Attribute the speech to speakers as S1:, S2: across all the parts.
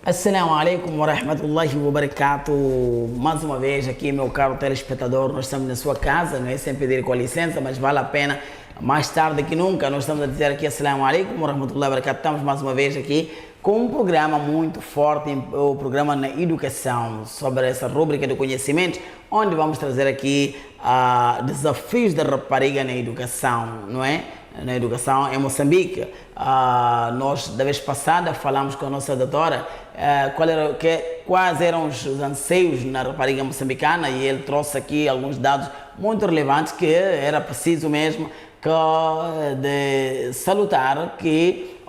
S1: Assalamu alaikum wa rahmatullahi wa barakatuh. Mais uma vez aqui, meu caro telespectador, nós estamos na sua casa, não é sem pedir com licença, mas vale a pena. Mais tarde que nunca, nós estamos a dizer aqui Assalamu alaikum wa rahmatullahi wa barakatuh. Estamos mais uma vez aqui com um programa muito forte, o programa na educação, sobre essa rúbrica do conhecimento, onde vamos trazer aqui desafios da rapariga na educação, não é? Na educação em Moçambique. Nós, da vez passada, falamos com a nossa doutora quais eram os anseios na rapariga moçambicana e ele trouxe aqui alguns dados muito relevantes que era preciso mesmo de salutar que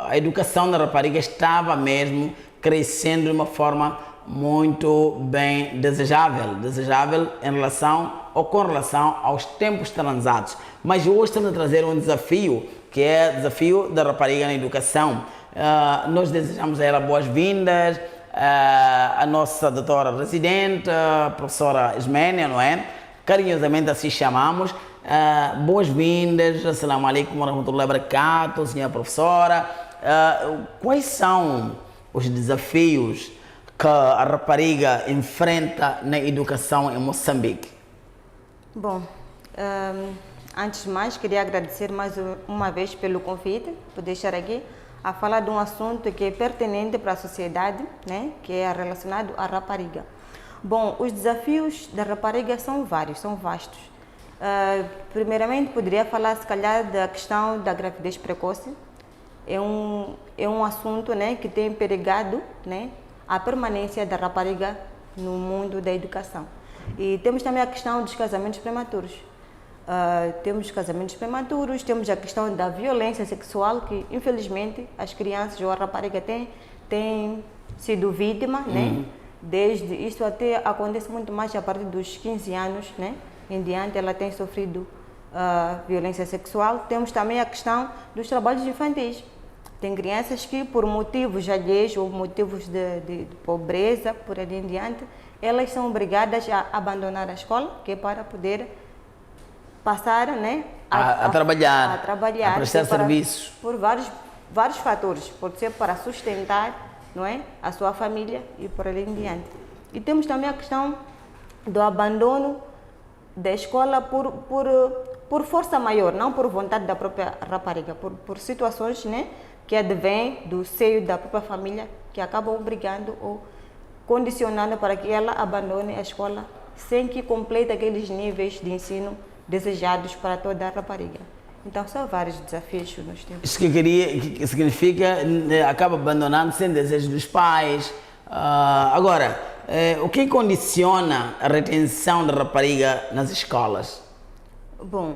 S1: a educação da rapariga estava mesmo crescendo de uma forma muito bem desejável em relação ou com relação aos tempos transados. Mas hoje estamos a trazer um desafio, que é o desafio da rapariga na educação. Nós desejamos a ela boas-vindas, a nossa doutora residente, a professora Isménia, não é? Carinhosamente assim chamamos. Boas-vindas, assalamu alaikum wa rahmatullahi wa barakatuh, senhora professora. Quais são os desafios que a rapariga enfrenta na educação em Moçambique?
S2: Bom, antes de mais, queria agradecer mais uma vez pelo convite, por deixar aqui a falar de um assunto que é pertinente para a sociedade, né, que é relacionado à rapariga. Bom, os desafios da rapariga são vários, são vastos. Primeiramente, poderia falar, se calhar, da questão da gravidez precoce. É um assunto, né, que tem perigado, né, a permanência da rapariga no mundo da educação. E temos também a questão dos casamentos prematuros. Temos casamentos prematuros, temos a questão da violência sexual, que infelizmente as crianças ou a rapariga têm sido vítima, né? Desde isso até acontece muito mais a partir dos 15 anos, né? Em diante ela tem sofrido violência sexual. Temos também a questão dos trabalhos infantis. Tem crianças que, por motivos alheios ou motivos de pobreza, por ali em diante, elas são obrigadas a abandonar a escola, que é para poder passar, né,
S1: a trabalhar, a prestar serviços.
S2: Por vários fatores. Pode ser para sustentar, não é, a sua família e por ali em diante. E temos também a questão do abandono da escola por força maior, não por vontade da própria rapariga, por situações, né, que advêm do seio da própria família, que acabam obrigando ou condicionando para que ela abandone a escola sem que complete aqueles níveis de ensino desejados para toda a rapariga. Então, são vários desafios que nós temos.
S1: Isso que significa, acaba abandonando sem desejo dos pais. Agora, o que condiciona a retenção da rapariga nas escolas?
S2: Bom,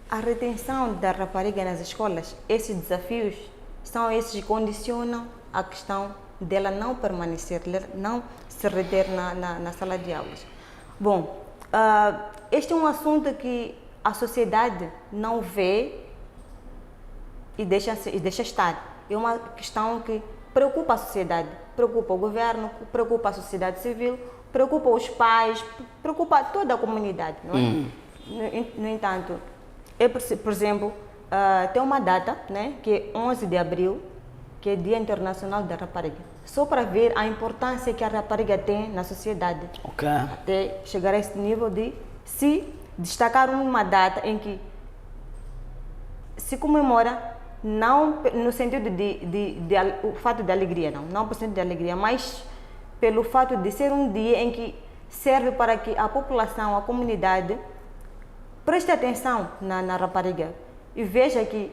S2: a retenção da rapariga nas escolas, esses desafios são esses que condicionam a questão dela não permanecer, não se reter na sala de aulas. Bom, este é um assunto que a sociedade não vê e deixa estar. É uma questão que preocupa a sociedade, preocupa o governo, preocupa a sociedade civil, preocupa os pais, preocupa toda a comunidade, não é? No entanto, por exemplo, tem uma data, né, que é 11 de abril, que é Dia Internacional da Rapariga. Só para ver a importância que a rapariga tem na sociedade.
S1: Okay.
S2: Até chegar a esse nível de se destacar uma data em que se comemora, não no sentido o fato de alegria, não por sentido de alegria, mas pelo fato de ser um dia em que serve para que a população, a comunidade, preste atenção na rapariga e veja que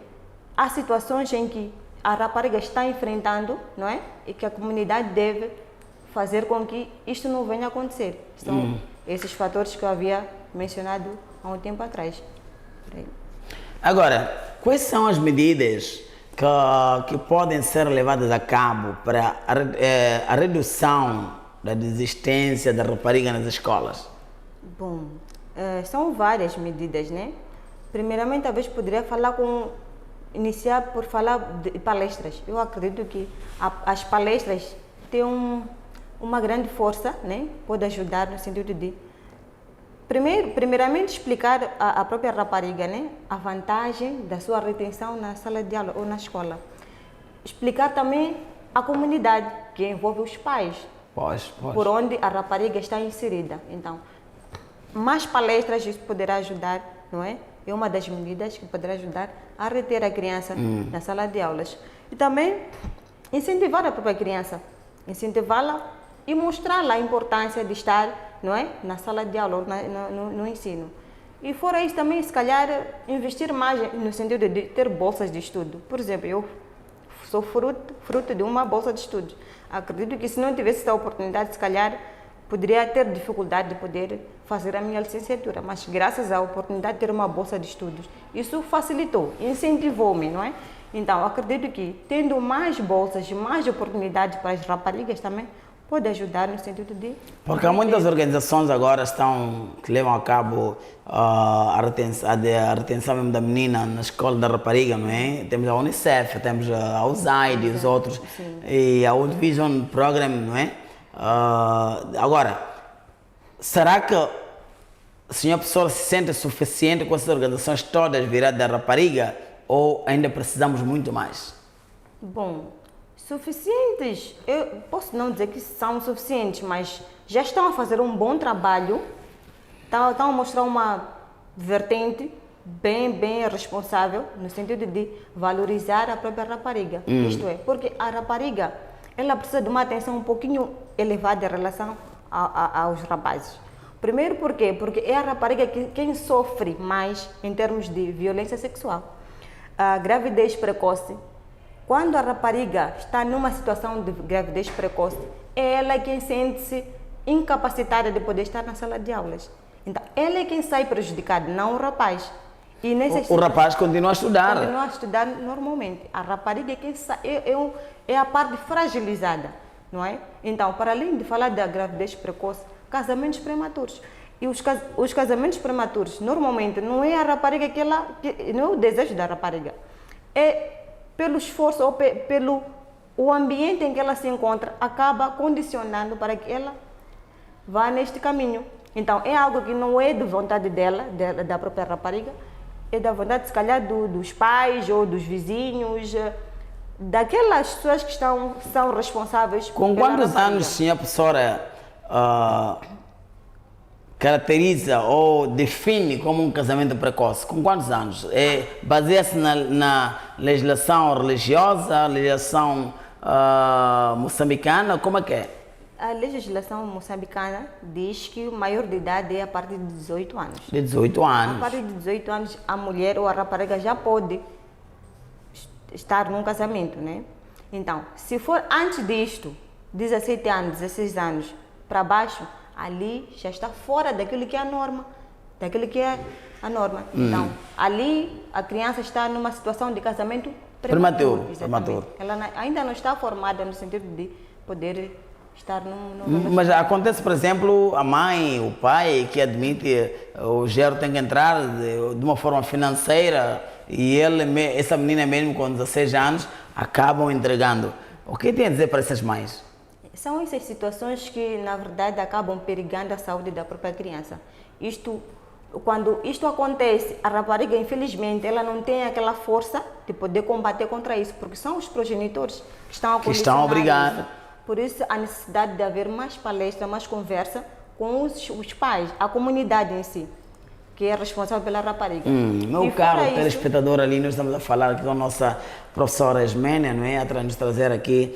S2: há situações em que a rapariga está enfrentando, não é? E que a comunidade deve fazer com que isto não venha a acontecer. São esses fatores que eu havia mencionado há um tempo atrás.
S1: Agora, quais são as medidas que podem ser levadas a cabo para a redução da desistência da rapariga nas escolas?
S2: Bom, são várias medidas, né? Primeiramente, talvez poderia iniciar por falar de palestras. Eu acredito que as palestras têm uma grande força, né? Pode ajudar no sentido de primeiramente explicar à própria rapariga, né, a vantagem da sua retenção na sala de aula ou na escola. explicar também a comunidade, que envolve os pais,
S1: Pois.
S2: por onde a rapariga está inserida. Então, mais palestras, isso poderá ajudar, não é? É uma das medidas que poderá ajudar a reter a criança na sala de aulas. E também incentivar a própria criança, incentivá-la e mostrar-lhe a importância de estar, não é, na sala de aula, no ensino. E fora isso também, se calhar, investir mais no sentido de ter bolsas de estudo. Por exemplo, eu sou fruto de uma bolsa de estudos. Acredito que se não tivesse essa oportunidade, se calhar, poderia ter dificuldade de poder fazer a minha licenciatura, mas graças à oportunidade de ter uma bolsa de estudos, isso facilitou, incentivou-me, não é? Então, acredito que tendo mais bolsas, mais oportunidades para as raparigas também, pode ajudar no sentido de...
S1: Porque há muitas organizações agora que levam a cabo a retenção mesmo da menina na escola da rapariga, não é? Temos a Unicef, temos a USAID e os outros,
S2: sim.
S1: E a World Vision Program, não é? Agora, será que a senhora professora se sente suficiente com essas organizações todas viradas da rapariga ou ainda precisamos muito mais?
S2: Bom, suficientes, eu posso não dizer que são suficientes, mas já estão a fazer um bom trabalho, estão a mostrar uma vertente bem responsável, no sentido de valorizar a própria rapariga. Isto é, porque a rapariga, ela precisa de uma atenção um pouquinho elevada em relação aos rapazes. Primeiro, por quê? Porque é a rapariga quem sofre mais em termos de violência sexual. A gravidez precoce. Quando a rapariga está numa situação de gravidez precoce, é ela quem sente-se incapacitada de poder estar na sala de aulas. Então, ela é quem sai prejudicada, não o rapaz. E
S1: o rapaz continua a estudar.
S2: Continua a estudar normalmente. A rapariga é quem sai, é a parte fragilizada, não é? Então, para além de falar da gravidez precoce, casamentos prematuros. E os casamentos prematuros, normalmente, não é a rapariga não é o desejo da rapariga. É pelo esforço ou pelo o ambiente em que ela se encontra, acaba condicionando para que ela vá neste caminho. Então, é algo que não é de vontade dela, da própria rapariga, é da vontade, se calhar, dos pais ou dos vizinhos, daquelas pessoas que são responsáveis
S1: Com
S2: pela
S1: quantos
S2: rapariga.
S1: anos, senhora professora, caracteriza ou define como um casamento precoce? Com quantos anos? Baseia-se na legislação religiosa, legislação moçambicana? Como é que é?
S2: A legislação moçambicana diz que o maior de idade é a partir de 18 anos.
S1: De 18 anos.
S2: A partir de 18 anos, a mulher ou a rapariga já pode estar num casamento, né? Então, se for antes disto, 17 anos, 16 anos para baixo, ali já está fora daquilo que é a norma. Então, ali a criança está numa situação de casamento prematuro.
S1: Prematuro.
S2: Ela ainda não está formada no sentido de poder estar num
S1: Mas acontece, por exemplo, a mãe, o pai que admite o gero tem que entrar de uma forma financeira e essa menina mesmo com 16 anos acabam entregando. O que tem a dizer para essas mães?
S2: São essas situações que, na verdade, acabam perigando a saúde da própria criança. Quando isto acontece, a rapariga, infelizmente, ela não tem aquela força de poder combater contra isso, porque são os progenitores que estão a condicionar
S1: obrigados.
S2: isso. Por isso, a necessidade de haver mais palestra, mais conversa com os pais, a comunidade em si, que é responsável pela rapariga.
S1: Meu caro telespectador, ali nós estamos a falar aqui com a nossa professora Esmênia, não é? A nos trazer aqui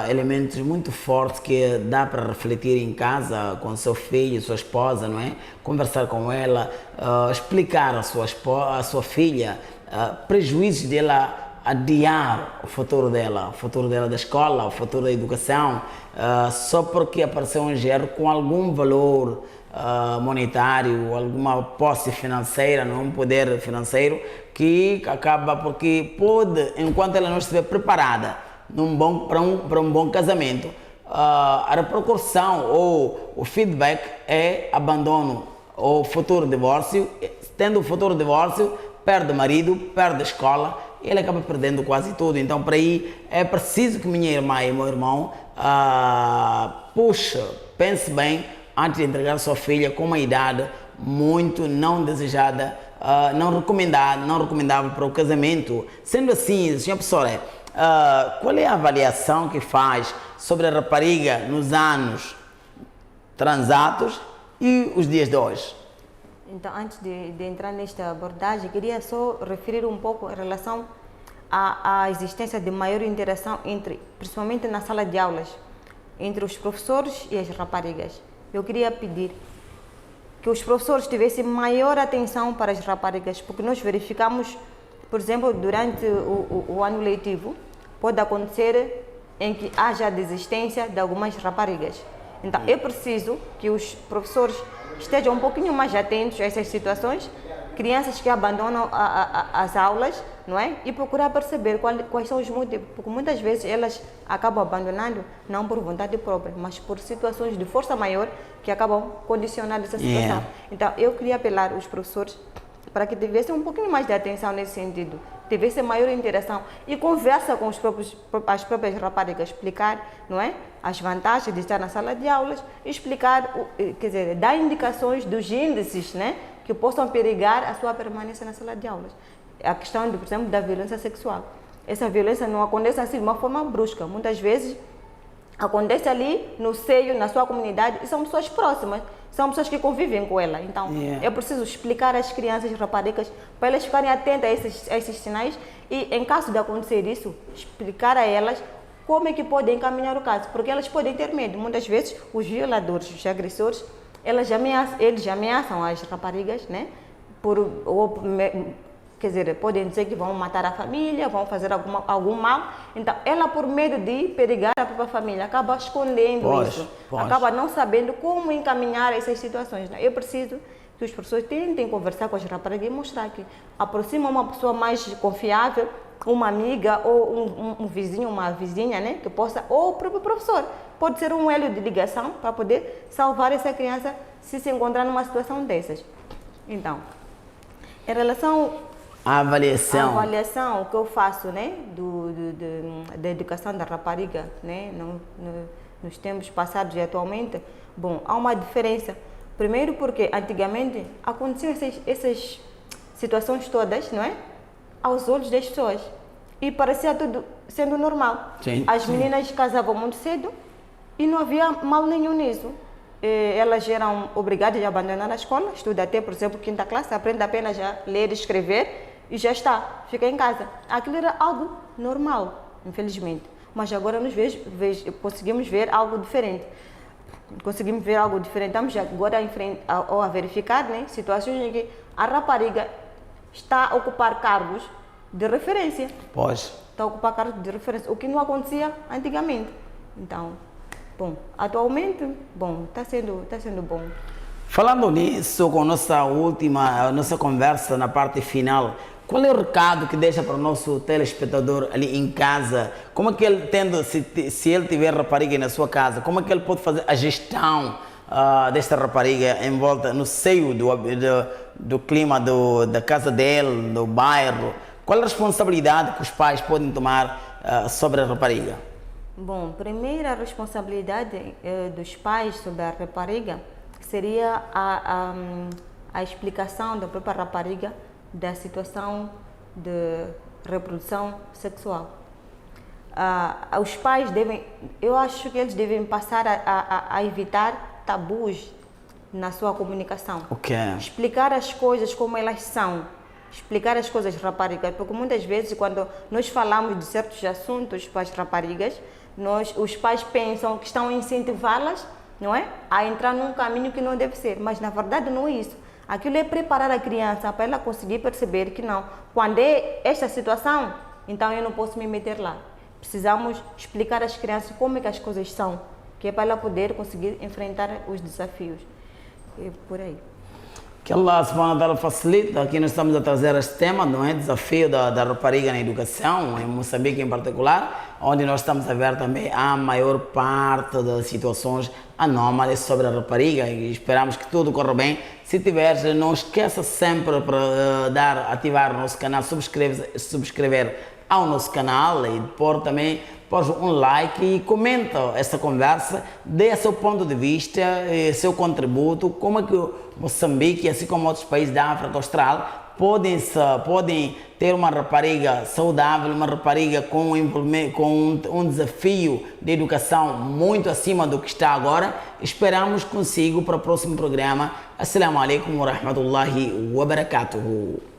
S1: elementos muito fortes que dá para refletir em casa com seu filho, sua esposa, não é? Conversar com ela, explicar à sua filha prejuízos dela adiar o futuro dela da escola, o futuro da educação, só porque apareceu um gero com algum valor monetário, alguma posse financeira, não um poder financeiro, que acaba porque pode, enquanto ela não estiver preparada para um bom casamento, a repercussão ou o feedback é abandono ou futuro divórcio. Tendo o futuro divórcio, perde o marido, perde a escola, e ele acaba perdendo quase tudo. Então, para aí, é preciso que minha irmã e meu irmão pense bem antes de entregar sua filha com uma idade muito não desejada, não recomendável para o casamento. Sendo assim, senhora professora, qual é a avaliação que faz sobre a rapariga nos anos transatos e os dias de hoje?
S2: Então, antes de entrar nesta abordagem, queria só referir um pouco em relação à existência de maior interação principalmente na sala de aulas, entre os professores e as raparigas. Eu queria pedir que os professores tivessem maior atenção para as raparigas, porque nós verificamos, por exemplo, durante o ano letivo, pode acontecer em que haja desistência de algumas raparigas. Então, é preciso que os professores estejam um pouquinho mais atentos a essas situações, crianças que abandonam as aulas, não é? E procurar perceber quais são os motivos, porque muitas vezes elas acabam abandonando não por vontade própria, mas por situações de força maior que acabam condicionando essa situação. Então, eu queria apelar aos professores para que tivessem um pouquinho mais de atenção nesse sentido, tivessem maior interação e conversa com as próprias raparigas, explicar, não é, as vantagens de estar na sala de aulas, explicar, quer dizer, dar indicações dos índices, né, que possam perigar a sua permanência na sala de aulas. A questão, por exemplo, da violência sexual. Essa violência não acontece assim de uma forma brusca, muitas vezes acontece ali no seio, na sua comunidade, e são pessoas próximas, são pessoas que convivem com ela. Então, é preciso explicar às crianças e raparigas para elas ficarem atentas a esses sinais e, em caso de acontecer isso, explicar a elas como é que podem encaminhar o caso, porque elas podem ter medo. Muitas vezes, os violadores, os agressores, eles ameaçam as raparigas, né? Quer dizer, podem dizer que vão matar a família, vão fazer algum mal. Então, ela, por medo de perigar a própria família, acaba escondendo isso. Acaba não sabendo como encaminhar essas situações. É preciso que os professores tentem conversar com as raparigas e mostrar que aproxima uma pessoa mais confiável, uma amiga ou um vizinho, uma vizinha, né, que possa, ou o próprio professor. Pode ser um elo de ligação para poder salvar essa criança se encontrar numa situação dessas. Então, em relação
S1: a avaliação
S2: que eu faço, né, da educação da rapariga, né, nos tempos passados e atualmente, bom, há uma diferença. Primeiro porque antigamente aconteciam essas situações todas, não é, aos olhos das pessoas e parecia tudo sendo normal. As meninas casavam muito cedo e não havia mal nenhum nisso. Elas eram obrigadas a abandonar a escola, estuda até, por exemplo, quinta classe, aprende apenas a ler e escrever e já está, fica em casa. Aquilo era algo normal, infelizmente. Mas agora conseguimos ver algo diferente. Estamos agora a verificar, né, situações em que a rapariga está a ocupar cargos de referência. Está a ocupar cargos de referência, o que não acontecia antigamente. Então, bom, atualmente, bom, está sendo bom.
S1: Falando nisso, com a nossa conversa na parte final, qual é o recado que deixa para o nosso telespectador ali em casa? Como é que ele, se ele tiver rapariga na sua casa, como é que ele pode fazer a gestão desta rapariga em volta, no seio do clima da casa dele, do bairro? Qual é a responsabilidade que os pais podem tomar sobre a rapariga?
S2: Bom, primeira responsabilidade dos pais sobre a rapariga seria a explicação da própria rapariga da situação de reprodução sexual. Os pais eu acho que eles devem passar a evitar tabus na sua comunicação. Explicar as coisas como elas são, explicar as coisas raparigas, porque muitas vezes quando nós falamos de certos assuntos para as raparigas, os pais pensam que estão a incentivá-las, não é, a entrar num caminho que não deve ser, mas na verdade não é isso. Aquilo é preparar a criança para ela conseguir perceber que não, quando é esta situação, então eu não posso me meter lá. Precisamos explicar às crianças como é que as coisas são, que é para ela poder conseguir enfrentar os desafios. É por aí.
S1: Que Allah subhanahu wa ta'ala facilita. Aqui nós estamos a trazer este tema, não é? Desafio da rapariga na educação, em Moçambique em particular, onde nós estamos a ver também a maior parte das situações anómalas sobre a rapariga e esperamos que tudo corra bem. Se tiveres, não esqueça sempre para ativar o nosso canal, subscrever ao nosso canal e pôr também um like e comenta essa conversa, dê seu ponto de vista, seu contributo, como é que Moçambique, assim como outros países da África Austral, podem ter uma rapariga saudável, uma rapariga com um desafio de educação muito acima do que está agora. Esperamos consigo para o próximo programa. Assalamu alaikum wa rahmatullahi wa barakatuhu.